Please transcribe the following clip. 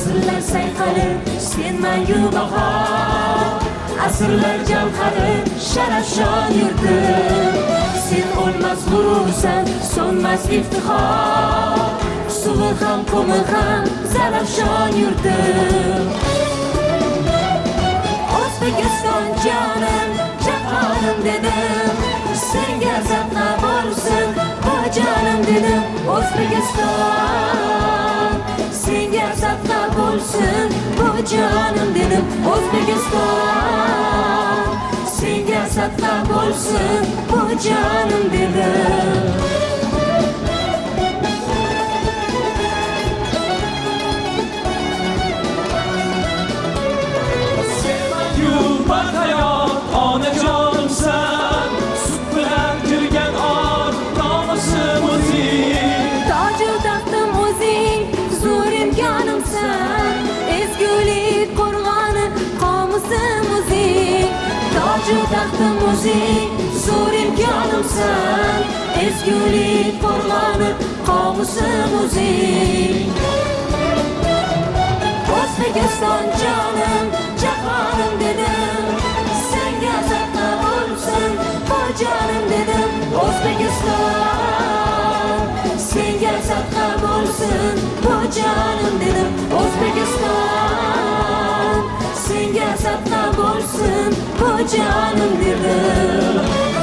Asrlar sayqali sen mangu bahor, asrlar javhari sharafshon yurtim. Sen o'lmas g'urursan, so'nmas iftixor, suvi ham qumi ham zarafshon yurtim. O'zbekiston jonim, javonim dedim, senga safna bo'lsin bu jonim dedim. O'zbekiston senga safna bo'lsin bu jonim dedim. O'zbekiston senga safna bo'lsin bu jonim dedim. Hayot onajonimsan, sut bilan kirgan or nomusim o'zing. Toju taxtim o'zing, zo'r imkonimsan, ezgulik qo'rg'oni qomusim o'zing. Toju taxtim o'zing, zo'r imkonimsan, ezgulik qo'rg'oni qomusim o'zing. O'zbekiston jonim, javonim dedim, senga safna bo'lsin bu jonim dedim. O'zbekiston senga safna bo'lsin bu jonim dedim. O'zbekiston senga safna bo'lsin bu jonim dedim.